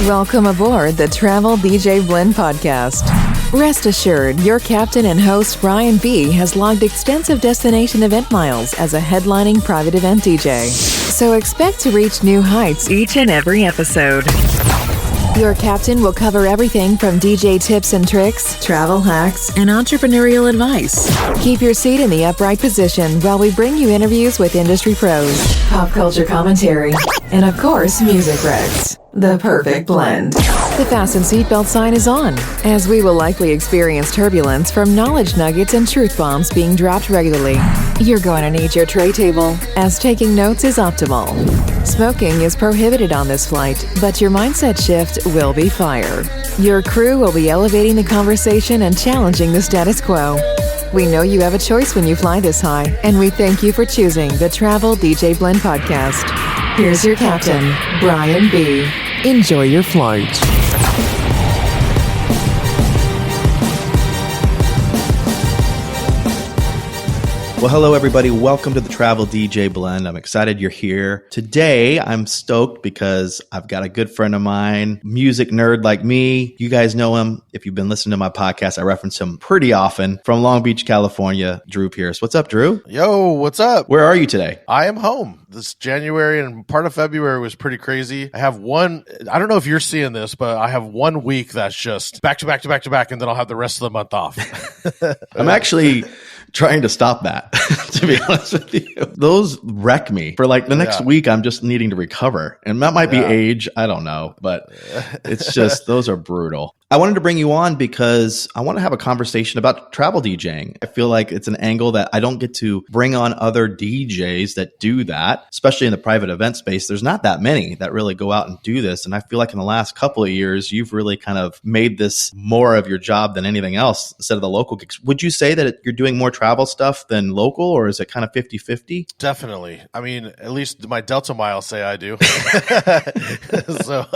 Welcome aboard the Travel DJ Blend podcast. Rest assured, your captain and host Brian B. has logged extensive destination event miles as a headlining private event DJ. So expect to reach new heights each and every episode. Your captain will cover everything from DJ tips and tricks, travel hacks, and entrepreneurial advice. Keep your seat in the upright position while we bring you interviews with industry pros, pop culture commentary, and of course, music recs. The perfect blend. The fasten seatbelt sign is on, as we will likely experience turbulence from knowledge nuggets and truth bombs being dropped regularly. You're going to need your tray table, as taking notes is optimal. Smoking is prohibited on this flight, but your mindset shift will be fire. Your crew will be elevating the conversation and challenging the status quo. We know you have a choice when you fly this high, and we thank you for choosing the Travel DJ Blend podcast. Here's your captain, Brian B. Enjoy your flight. Well, hello, everybody. Welcome to the Travel DJ Blend. I'm excited you're here. Today, I'm stoked because I've got a good friend of mine, music nerd like me. You guys know him. If you've been listening to my podcast, I reference him pretty often. From Long Beach, California, Drew Pierce. What's up, Drew? Yo, what's up? Where are you today? I am home. This January and part of February was pretty crazy. I have I don't know if you're seeing this, but I have 1 week that's just back to back to back to back, and then I'll have the rest of the month off. I'm actually trying to stop that, to be honest with you. Those wreck me. For like the next week, I'm just needing to recover. And that might be age. I don't know. But it's just, those are brutal. I wanted to bring you on because I want to have a conversation about travel DJing. I feel like it's an angle that I don't get to bring on other DJs that do that, especially in the private event space. There's not that many that really go out and do this. And I feel like in the last couple of years, you've really kind of made this more of your job than anything else instead of the local gigs. Would you say that you're doing more travel stuff than local, or is it kind of 50-50? Definitely. I mean, at least my Delta miles say I do. So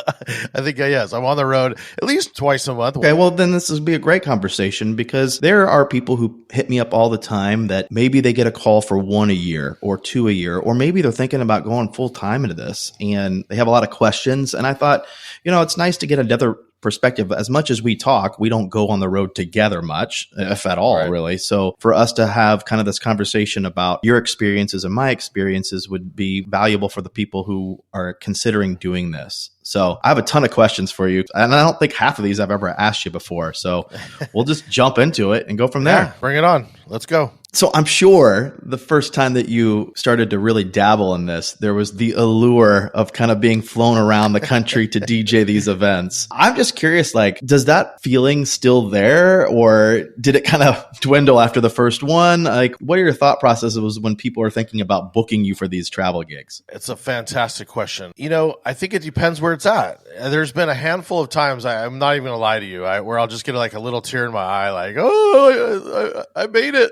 I think, yes, I'm on the road at least twice a month. Okay, well, then this would be a great conversation because there are people who hit me up all the time that maybe they get a call for 1 a year or 2 a year, or maybe they're thinking about going full time into this and they have a lot of questions. And I thought, it's nice to get another perspective. As much as we talk, we don't go on the road together much, if at all, really. So for us to have kind of this conversation about your experiences and my experiences would be valuable for the people who are considering doing this. So I have a ton of questions for you, and I don't think half of these I've ever asked you before. So we'll just jump into it and go from there. Yeah, bring it on. Let's go. So I'm sure the first time that you started to really dabble in this, there was the allure of kind of being flown around the country to DJ these events. I'm just curious, does that feeling still there, or did it kind of dwindle after the first one? What are your thought processes when people are thinking about booking you for these travel gigs? It's a fantastic question. I think it depends where it's at. There's been a handful of times, I'm not even going to lie to you, where I'll just get a little tear in my eye, oh, I made it.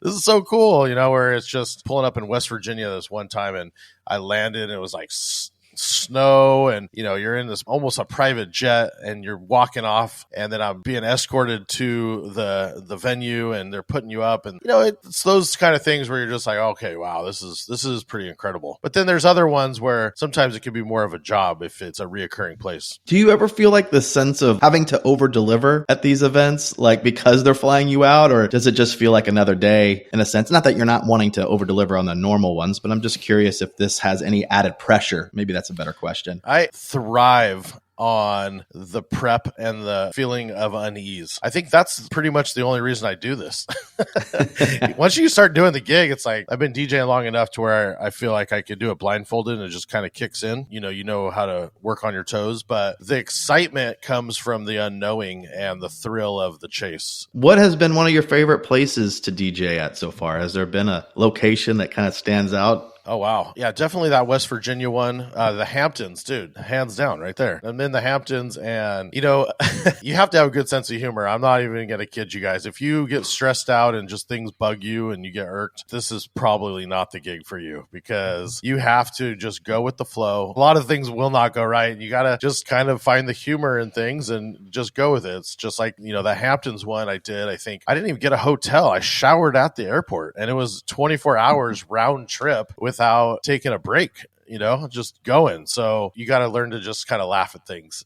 This is so cool, where it's just pulling up in West Virginia this one time, and I landed and it was like snow, and you're in this almost a private jet and you're walking off, and then I'm being escorted to the venue and they're putting you up, and it's those kind of things where you're just like, okay, wow, this is pretty incredible. But then there's other ones where sometimes it can be more of a job if it's a reoccurring place. Do you ever feel like the sense of having to over deliver at these events, because they're flying you out, or does it just feel like another day in a sense? Not that you're not wanting to over deliver on the normal ones, but I'm just curious if this has any added pressure. Maybe that's a better question. I thrive on the prep and the feeling of unease. I think that's pretty much the only reason I do this. Once you start doing the gig, it's like I've been DJing long enough to where I feel like I could do it blindfolded and it just kind of kicks in. You know how to work on your toes, but the excitement comes from the unknowing and the thrill of the chase. What has been one of your favorite places to DJ at so far? Has there been a location that kind of stands out? Oh, wow. Yeah, definitely that West Virginia one. The Hamptons, dude, hands down right there. I'm in the Hamptons, and, you have to have a good sense of humor. I'm not even going to kid you guys. If you get stressed out and just things bug you and you get irked, this is probably not the gig for you, because you have to just go with the flow. A lot of things will not go right. You got to just kind of find the humor in things and just go with it. It's just like, the Hamptons one I think I didn't even get a hotel. I showered at the airport, and it was 24 hours round trip without taking a break. just going. So you got to learn to just kind of laugh at things.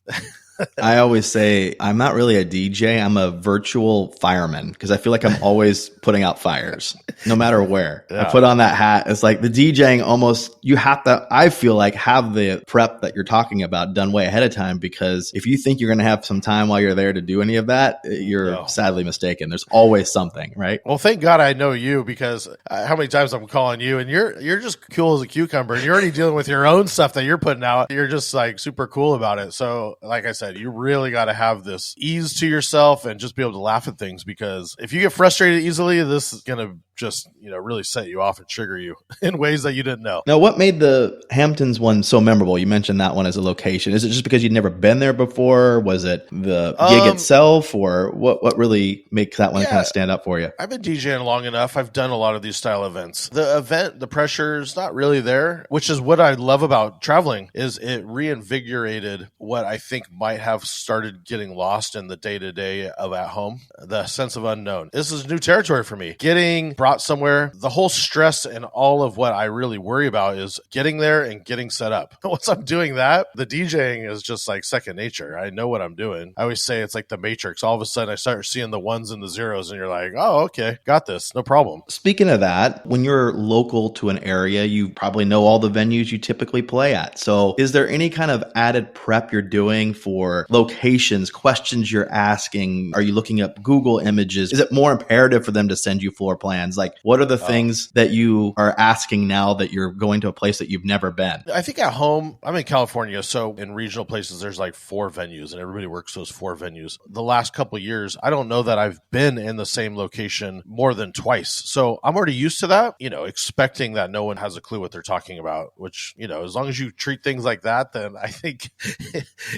I always say I'm not really a DJ. I'm a virtual fireman because I feel like I'm always putting out fires no matter where. I put on that hat. It's like the DJing almost, you have to, I feel like, have the prep that you're talking about done way ahead of time, because if you think you're going to have some time while you're there to do any of that, you're sadly mistaken. There's always something, right? Well, thank God I know you, because how many times I'm calling you and you're just cool as a cucumber and you're already dealing with your own stuff that you're putting out. You're just like super cool about it. So like I said, you really got to have this ease to yourself and just be able to laugh at things, because if you get frustrated easily, this is going to just, really set you off and trigger you in ways that you didn't know. Now, what made the Hamptons one so memorable? You mentioned that one as a location. Is it just because you'd never been there before? Was it the gig itself, or what really makes that one kind of stand up for you? I've been DJing long enough. I've done a lot of these style events. The pressure is not really there, which is what I love about traveling, is it reinvigorated what I think might have started getting lost in the day-to-day of at home, the sense of unknown. This is new territory for me. Getting brought somewhere, the whole stress and all of what I really worry about is getting there and getting set up. Once I'm doing that, the DJing is just like second nature. I know what I'm doing. I always say it's like the Matrix. All of a sudden I start seeing the ones and the zeros and you're like, oh, okay, got this. No problem. Speaking of that, when you're local to an area, you probably know all the venues you typically play at. So is there any kind of added prep you're doing for locations, questions you're asking? Are you looking up Google images? Is it more imperative for them to send you floor plans? Like, what are the things that you are asking now that you're going to a place that you've never been? I think at home, I'm in California, so in regional places, there's like 4 venues and everybody works those 4 venues. The last couple of years, I don't know that I've been in the same location more than twice. So I'm already used to that, expecting that no one has a clue what they're talking about, which, as long as you treat things like that, then I think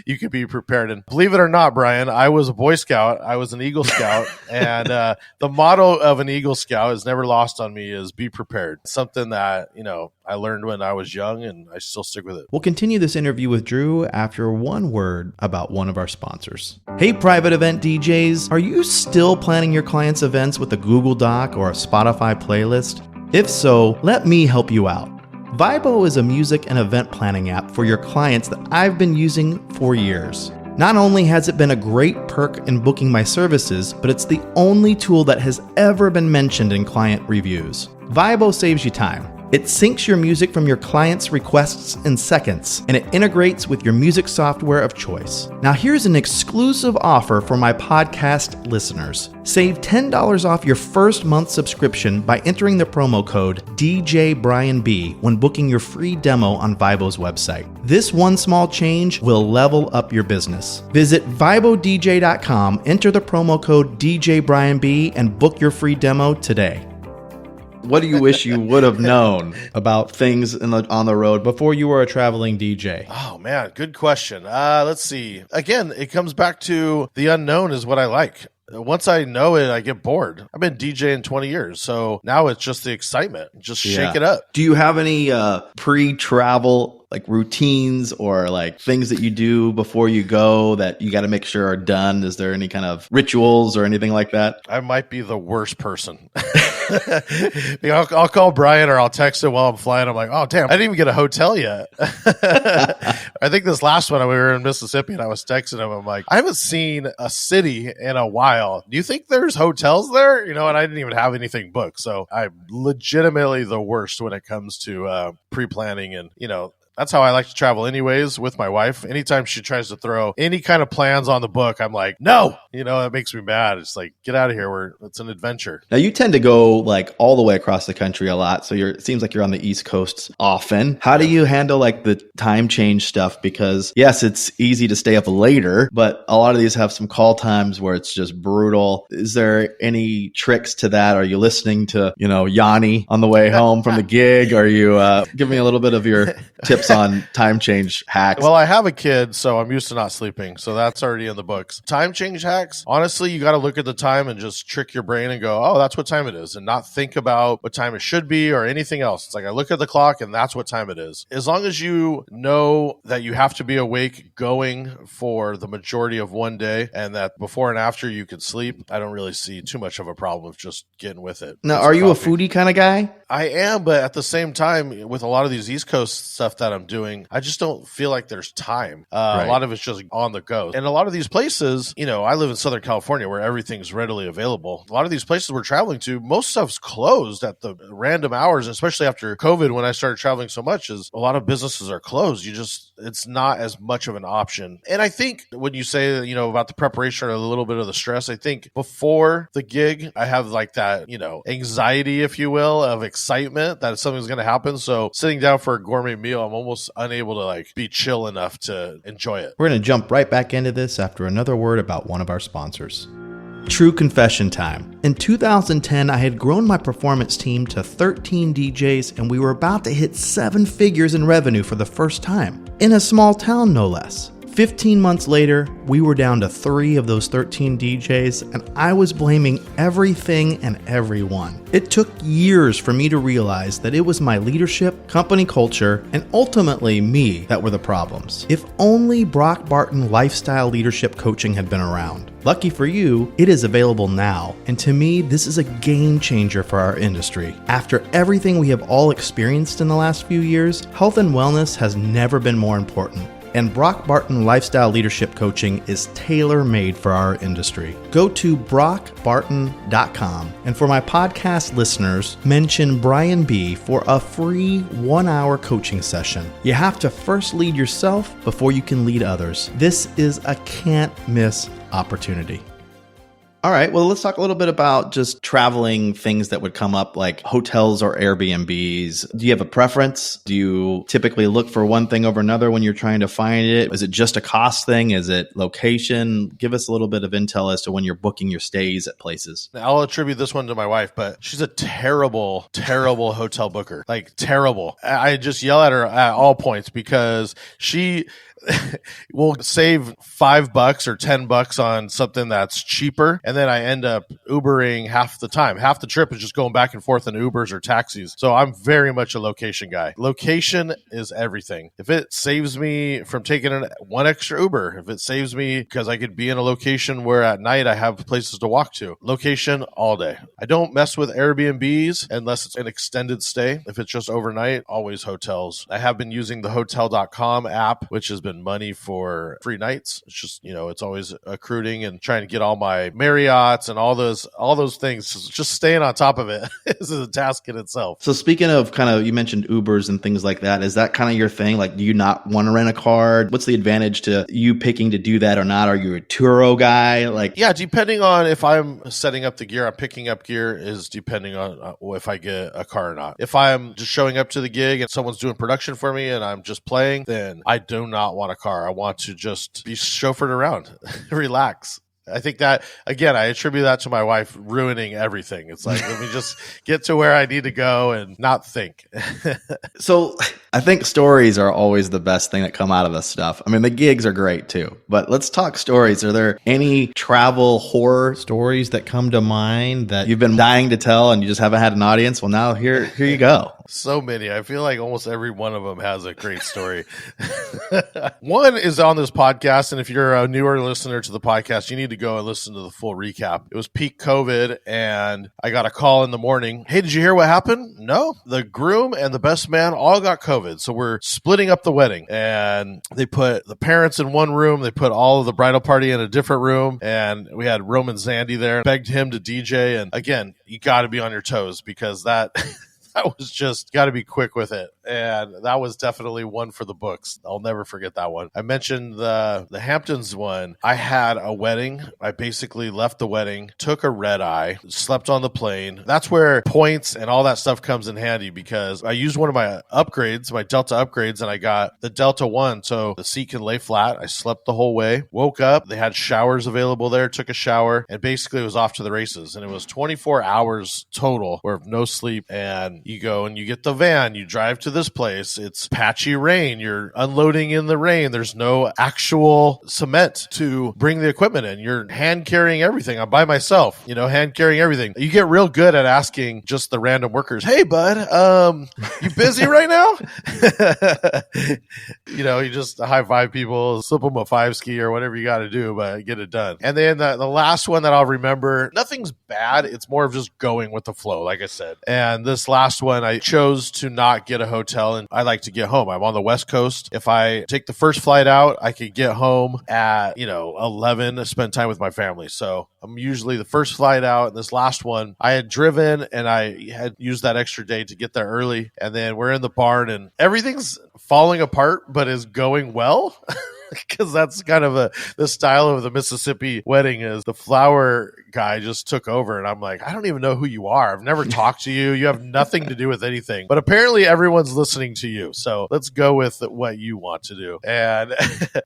you could be prepared. And believe it or not, Brian, I was a Boy Scout. I was an Eagle Scout. And the motto of an Eagle Scout is never lost on me, is be prepared. Something that, I learned when I was young and I still stick with it. We'll continue this interview with Drew after one word about one of our sponsors. Hey, private event DJs, are you still planning your clients' events with a Google Doc or a Spotify playlist? If so, let me help you out. Vibo is a music and event planning app for your clients that I've been using for years. Not only has it been a great perk in booking my services, but it's the only tool that has ever been mentioned in client reviews. Vibo saves you time. It syncs your music from your clients' requests in seconds, and it integrates with your music software of choice. Now here's an exclusive offer for my podcast listeners. Save $10 off your first month subscription by entering the promo code DJBrianB when booking your free demo on Vibo's website. This one small change will level up your business. Visit ViboDJ.com, enter the promo code DJBrianB, and book your free demo today. What do you wish you would have known about things on the road before you were a traveling DJ? Oh, man, good question. Let's see. Again, it comes back to the unknown is what I like. Once I know it, I get bored. I've been DJing 20 years, so now it's just the excitement. Just shake it up. Do you have any pre-travel routines or things that you do before you go that you got to make sure are done? Is there any kind of rituals or anything like that? I might be the worst person. I'll call Brian or I'll text him while I'm flying. I'm like, oh, damn, I didn't even get a hotel yet. I think this last one, we were in Mississippi and I was texting him. I'm like, I haven't seen a city in a while. Do you think there's hotels there? And I didn't even have anything booked. So I'm legitimately the worst when it comes to pre-planning and, that's how I like to travel anyways with my wife. Anytime she tries to throw any kind of plans on the book, I'm like, no, it makes me mad. It's like, get out of here. It's an adventure. Now you tend to go all the way across the country a lot. So it seems like you're on the East Coast often. How do you handle the time change stuff? Because yes, it's easy to stay up later, but a lot of these have some call times where it's just brutal. Is there any tricks to that? Are you listening to, Yanni on the way home from the gig? Are you, give me a little bit of your tips on time change hacks? Well, I have a kid, so I'm used to not sleeping. So that's already in the books. Time change hacks. Honestly, you got to look at the time and just trick your brain and go, oh, that's what time it is, and not think about what time it should be or anything else. It's like I look at the clock and that's what time it is. As long as you know that you have to be awake going for the majority of one day and that before and after you could sleep, I don't really see too much of a problem with just getting with it. Now, are you a foodie kind of guy? I am, but at the same time, with a lot of these East Coast stuff that I'm doing, I just don't feel like there's time. Right. A lot of it's just on the go. And a lot of these places, I live in Southern California where everything's readily available. A lot of these places we're traveling to, most stuff's closed at the random hours, especially after COVID when I started traveling so much, is a lot of businesses are closed. It's not as much of an option. And I think when you say, about the preparation or a little bit of the stress, I think before the gig, I have like that, anxiety, if you will, of excitement that something's going to happen. So sitting down for a gourmet meal, I'm almost unable to like be chill enough to enjoy it. We're going to jump right back into this after another word about one of our sponsors. True confession time. In 2010, I had grown my performance team to 13 DJs, and we were about to hit 7 figures in revenue for the first time. In a small town, no less. 15 months later, we were down to 3 of those 13 DJs, and I was blaming everything and everyone. It took years for me to realize that it was my leadership, company culture, and ultimately me that were the problems. If only Brock Barton Lifestyle Leadership Coaching had been around. Lucky for you, it is available now, and to me, this is a game changer for our industry. After everything we have all experienced in the last few years, health and wellness has never been more important. And Brock Barton Lifestyle Leadership Coaching is tailor-made for our industry. Go to brockbarton.com, and for my podcast listeners, mention Brian B for a free 1-hour coaching session. You have to first lead yourself before you can lead others. This is a can't-miss opportunity. All right, well, let's talk a little bit about just traveling things that would come up, like hotels or Airbnbs. Do you have a preference? Do you typically look for one thing over another when you're trying to find it? Is it just a cost thing? Is it location? Give us a little bit of intel as to when you're booking your stays at places. I'll attribute this one to my wife, but she's a terrible, terrible hotel booker. Like, terrible. I just yell at her at all points because she will save $5 or $10 on something that's cheaper, and then I end up Ubering half the time. Half the trip is just going back and forth in Ubers or taxis. So I'm very much a location guy. Location is everything. If it saves me from taking one extra Uber, if it saves me because I could be in a location where at night I have places to walk to, location all day. I don't mess with Airbnbs unless it's an extended stay. If it's just overnight, always hotels. I have been using the Hotel.com app, which has been money for free nights. It's just, it's always accruing and trying to get all my Marriotts and all those things. Just staying on top of it is a task in itself. So speaking of you mentioned Ubers and things like that, is that kind of your thing? Like, do you not want to rent a car? What's the advantage to you picking to do that or not? Are you a Turo guy? Yeah, depending on if I'm setting up the gear, I'm picking up gear is depending on if I get a car or not. If I'm just showing up to the gig and someone's doing production for me and I'm just playing, then I do not want a car. I want to just be chauffeured around, relax. I think that, again, I attribute that to my wife ruining everything. It's like, let me just get to where I need to go and not think. So I think stories are always the best thing that come out of this stuff. I mean, the gigs are great too, but let's talk stories. Are there any travel horror stories that come to mind that you've been dying to tell and you just haven't had an audience? Well, now here you go. So many. I feel like almost every one of them has a great story. One is on this podcast, and if you're a newer listener to the podcast, you need to go and listen to the full recap. It was peak COVID, and I got a call in the morning. Hey, did you hear what happened? No. The groom and the best man all got COVID, so we're splitting up the wedding. And they put the parents in one room. They put all of the bridal party in a different room, and we had Roman Zandy there. Begged him to DJ, and again, you got to be on your toes because that... that was just got to be quick with it. And that was definitely one for the books. I'll never forget that one. I mentioned the Hamptons one. I had a wedding. I basically left the wedding, took a red eye, slept on the plane. That's where points and all that stuff comes in handy because I used one of my upgrades, my Delta upgrades, and I got the Delta 1. So the seat can lay flat. I slept the whole way, woke up. They had showers available there, took a shower, and basically it was off to the races. And it was 24 hours total where no sleep. And you go and you get the van, you drive to this place, it's patchy rain, you're unloading in the rain, there's no actual cement to bring the equipment in, you're hand carrying everything. I'm by myself, hand carrying everything. You get real good at asking just the random workers, hey bud, you busy right now? You just high five people, slip them a 5-ski or whatever you got to do, but get it done. And then the last one that I'll remember, nothing's bad, it's more of just going with the flow, like I said. And this last last one, I chose to not get a hotel, and I like to get home. I'm on the West Coast. If I take the first flight out, I could get home at 11 to spend time with my family. So I'm usually the first flight out. And this last one, I had driven and I had used that extra day to get there early. And then we're in the barn and everything's falling apart, but is going well. Because that's kind of the style of the Mississippi wedding is the flower guy just took over. And I'm like, I don't even know who you are. I've never talked to you. You have nothing to do with anything. But apparently everyone's listening to you. So let's go with what you want to do. And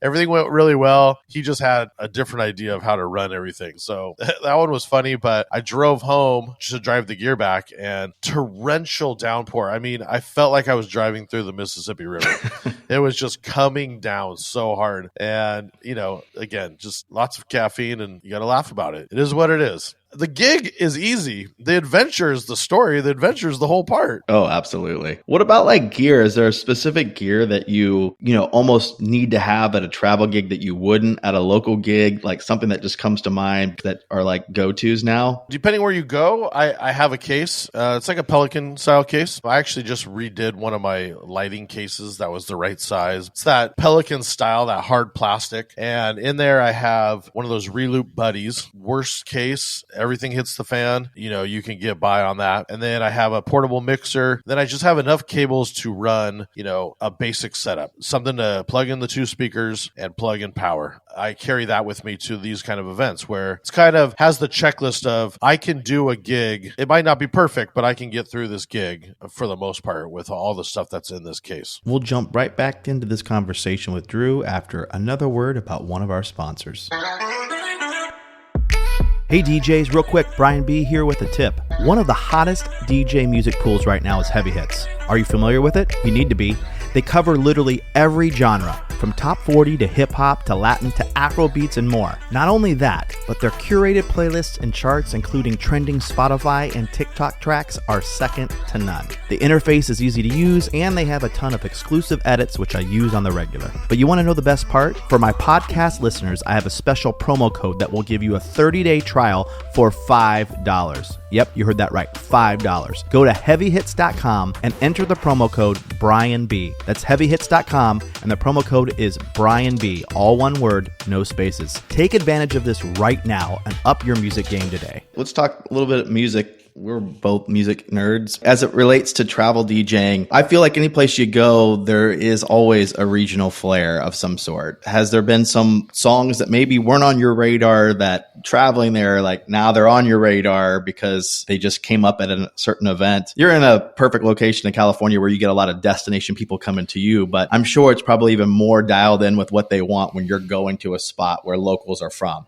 everything went really well. He just had a different idea of how to run everything. So that one was funny. But I drove home to drive the gear back and torrential downpour. I mean, I felt like I was driving through the Mississippi River. It was just coming down so hard. And, again, just lots of caffeine and you got to laugh about it. It is what it is. The gig is easy. The adventure is the story. The adventure is the whole part. Oh, absolutely. What about like gear? Is there a specific gear that you almost need to have at a travel gig that you wouldn't at a local gig? Like something that just comes to mind that are like go-tos now? Depending where you go, I have a case. It's like a Pelican style case. I actually just redid one of my lighting cases that was the right size. It's that Pelican style, that hard plastic. And in there I have one of those Reloop buddies. Worst case, everything hits the fan, you can get by on that. And then I have a portable mixer. Then I just have enough cables to run, a basic setup, something to plug in the 2 speakers and plug in power. I carry that with me to these kind of events where it's kind of has the checklist of I can do a gig. It might not be perfect, but I can get through this gig for the most part with all the stuff that's in this case. We'll jump right back into this conversation with Drew after another word about one of our sponsors. Hey DJs, real quick, Brian B here with a tip. One of the hottest DJ music pools right now is Heavy Hits. Are you familiar with it? You need to be. They cover literally every genre, from top 40 to hip hop to Latin to Afro beats and more. Not only that, but their curated playlists and charts, including trending Spotify and TikTok tracks, are second to none. The interface is easy to use, and they have a ton of exclusive edits, which I use on the regular. But you want to know the best part? For my podcast listeners, I have a special promo code that will give you a 30-day trial for $5. Yep, you heard that right, $5. Go to heavyhits.com and enter the promo code BrianB. That's heavyhits.com, and the promo code is BrianB, all one word, no spaces. Take advantage of this right now and up your music game today. Let's talk a little bit of music. We're both music nerds. As it relates to travel DJing, I feel like any place you go, there is always a regional flair of some sort. Has there been some songs that maybe weren't on your radar that traveling there, like now they're on your radar because they just came up at a certain event? You're in a perfect location in California where you get a lot of destination people coming to you, but I'm sure it's probably even more dialed in with what they want when you're going to a spot where locals are from.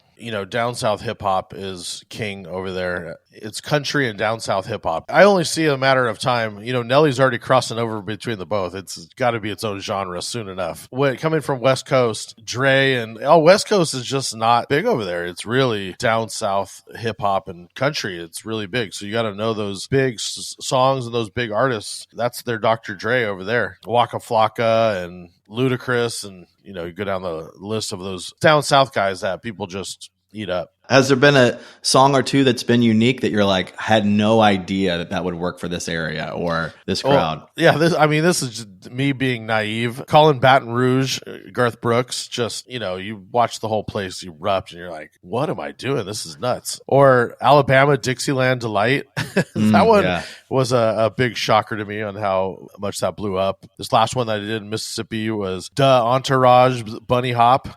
Down south hip hop is king over there. It's country and down south hip hop. I only see a matter of time. Nelly's already crossing over between the both. It's got to be its own genre soon enough. Coming from West Coast, Dre and West Coast is just not big over there. It's really down south hip hop and country. It's really big. So you got to know those big songs and those big artists. That's their Dr. Dre over there. Waka Flocka and Ludacris, and you go down the list of those down south guys that people just eat up. Has there been a song or two that's been unique that you're like, had no idea that would work for this area or this crowd? This is just me being naive. Calling Baton Rouge, Garth Brooks, just, you watch the whole place erupt and you're like, what am I doing? This is nuts. Or Alabama, Dixieland Delight. That one was a big shocker to me on how much that blew up. This last one that I did in Mississippi was Entourage, Bunny Hop.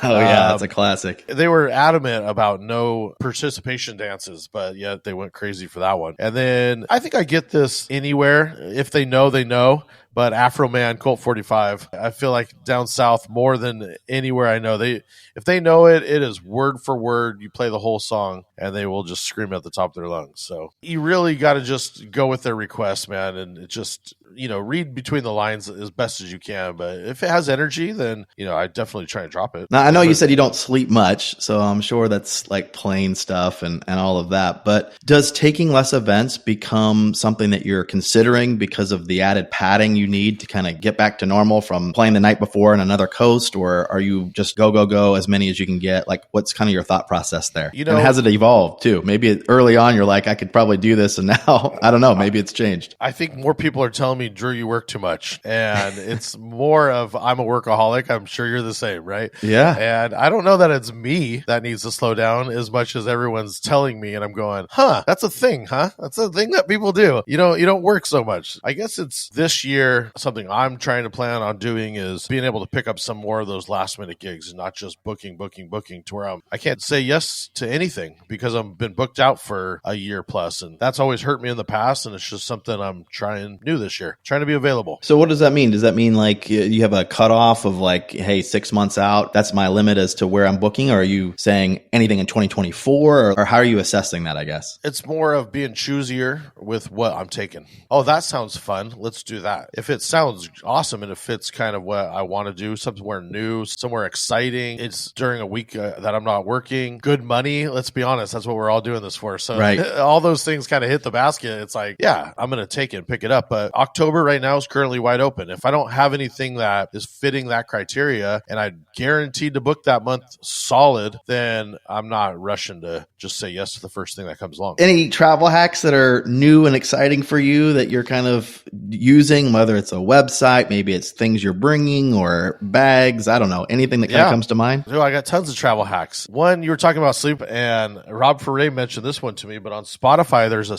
Oh, yeah, that's a classic. They were adamant about no participation dances, but yet they went crazy for that one. And then I think I get this anywhere. If they know, they know. But Afro Man, Colt 45, I feel like down south more than anywhere I know. If they know it, it is word for word. You play the whole song and they will just scream at the top of their lungs. So you really got to just go with their request, man. And it just read between the lines as best as you can. But if it has energy, then, I definitely try and drop it. Now, I know you said you don't sleep much, so I'm sure that's like playing stuff and all of that. But does taking less events become something that you're considering because of the added padding you need to kind of get back to normal from playing the night before in another coast? Or are you just go as many as you can get? Like, what's kind of your thought process there? And has it evolved too? Maybe early on, you're like, I could probably do this. And now, I don't know, maybe it's changed. I think more people are telling me, Drew, you work too much. And it's more of, I'm a workaholic. I'm sure you're the same, right? Yeah. And I don't know that it's me that needs to slow down as much as everyone's telling me. And I'm going, that's a thing, huh? That's a thing that people do. You don't work so much. I guess it's this year, something I'm trying to plan on doing is being able to pick up some more of those last minute gigs and not just booking to where I can't say yes to anything because I've been booked out for a year plus. And that's always hurt me in the past. And it's just something I'm trying new this year, trying to be available. So what does that mean? Does that mean like you have a cutoff of like, hey, 6 months out, that's my limit as to where I'm booking? Or are you saying anything in 2024? Or how are you assessing that, I guess? It's more of being choosier with what I'm taking. Oh, that sounds fun. Let's do that. If it sounds awesome and it fits kind of what I want to do, somewhere new, somewhere exciting, it's during a week that I'm not working, good money. Let's be honest. That's what we're all doing this for. So right. All those things kind of hit the basket. It's like, yeah, I'm going to take it and pick it up. But October right now is currently wide open. If I don't have anything that is fitting that criteria and I'm guaranteed to book that month solid, then I'm not rushing to just say yes to the first thing that comes along. Any travel hacks that are new and exciting for you that you're kind of using, whether it's a website, maybe it's things you're bringing or bags, I don't know, anything that kind of comes to mind? So I got tons of travel hacks. One, you were talking about sleep, and Rob Ferre mentioned this one to me, but on Spotify, there's a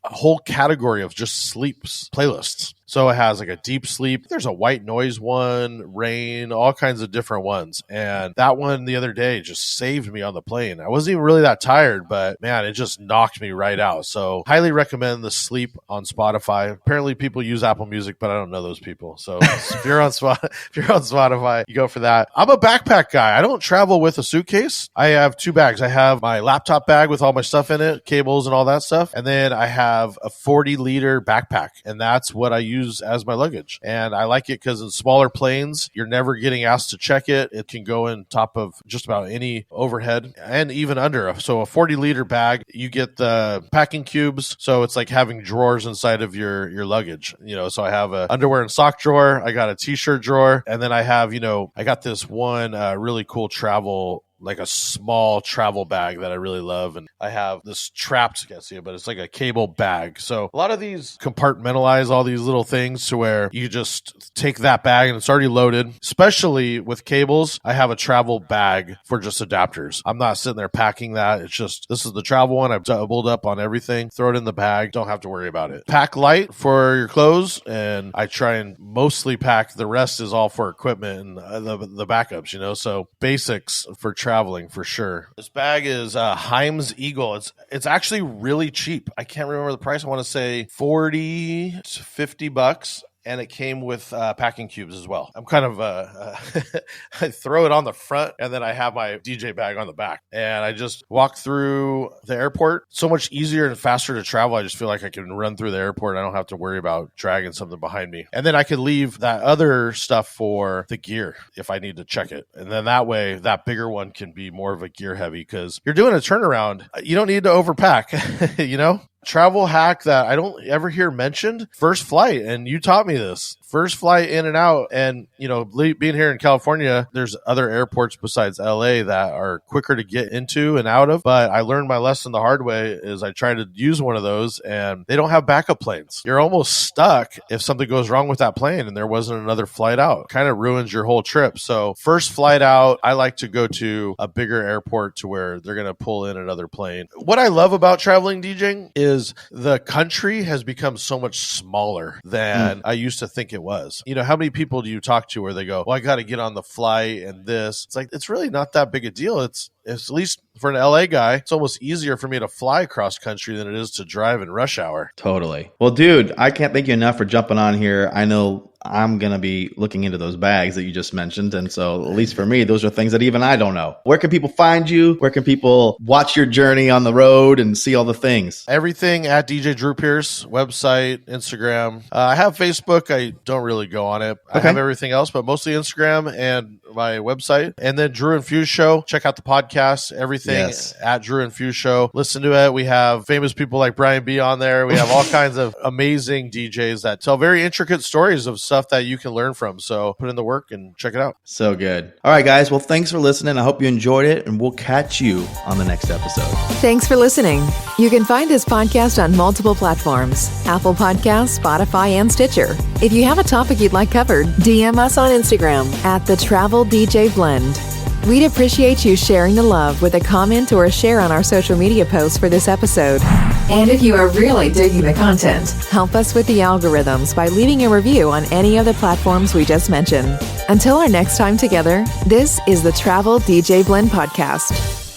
whole category of just sleeps playlists. So it has like a deep sleep. There's a white noise one, rain, all kinds of different ones. And that one the other day just saved me on the plane. I wasn't even really that tired, but man, it just knocked me right out. So highly recommend the sleep on Spotify. Apparently people use Apple Music, but I don't know those people. So if you're on Spotify, you go for that. I'm a backpack guy. I don't travel with a suitcase. I have 2 bags. I have my laptop bag with all my stuff in it, cables and all that stuff. And then I have a 40-liter backpack. And that's what I use as my luggage. And I like it because in smaller planes, you're never getting asked to check it. It can go in top of just about any overhead and even under. So a 40-liter bag, you get the packing cubes. So it's like having drawers inside of your luggage. So I have a underwear and sock drawer. I got a t-shirt drawer. And then I have, I got this one really cool travel, like a small travel bag that I really love. And I have this trapped, you can't see it, but it's like a cable bag. So a lot of these compartmentalize all these little things to where you just take that bag and it's already loaded. Especially with cables, I have a travel bag for just adapters. I'm not sitting there packing that. It's just, this is the travel one. I've doubled up on everything. Throw it in the bag. Don't have to worry about it. Pack light for your clothes. And I try and mostly pack. The rest is all for equipment and the backups, So basics for traveling for sure. This bag is Heims Eagle. It's actually really cheap. I can't remember the price. I want to say $40 to $50. And it came with packing cubes as well. I'm kind of, I throw it on the front and then I have my DJ bag on the back. And I just walk through the airport. So much easier and faster to travel. I just feel like I can run through the airport. I don't have to worry about dragging something behind me. And then I could leave that other stuff for the gear if I need to check it. And then that way, that bigger one can be more of a gear heavy because you're doing a turnaround. You don't need to overpack, Travel hack that I don't ever hear mentioned, first flight. And you taught me this. First flight in and out. And, being here in California, there's other airports besides LA that are quicker to get into and out of. But I learned my lesson the hard way is I tried to use one of those and they don't have backup planes. You're almost stuck if something goes wrong with that plane and there wasn't another flight out. Kind of ruins your whole trip. So first flight out, I like to go to a bigger airport to where they're going to pull in another plane. What I love about traveling DJing is the country has become so much smaller than I used to think it was. How many people do you talk to where they go, well, I got to get on the flight and this? It's like, it's really not that big a deal. It's at least for an LA guy, it's almost easier for me to fly cross country than it is to drive in rush hour. Totally. Well, dude, I can't thank you enough for jumping on here. I know I'm going to be looking into those bags that you just mentioned. And so at least for me, those are things that even I don't know. Where can people find you? Where can people watch your journey on the road and see all the things? Everything at DJ Drew Pierce, website, Instagram. I have Facebook. I don't really go on it. I have everything else, but mostly Instagram and my website. And then Drew and Fuse Show. Check out the podcast. Everything at Drew and Fuse Show. Listen to it. We have famous people like Brian B on there. We have all kinds of amazing DJs that tell very intricate stories of stuff that you can learn from. So put in the work and check it out. So good. All right, guys. Well, thanks for listening. I hope you enjoyed it, and we'll catch you on the next episode. Thanks for listening. You can find this podcast on multiple platforms: Apple Podcasts, Spotify, and Stitcher. If you have a topic you'd like covered, DM us on Instagram at The Travel DJ Blend. We'd appreciate you sharing the love with a comment or a share on our social media posts for this episode. And if you are really digging the content, help us with the algorithms by leaving a review on any of the platforms we just mentioned. Until our next time together, this is the Travel DJ Blend Podcast.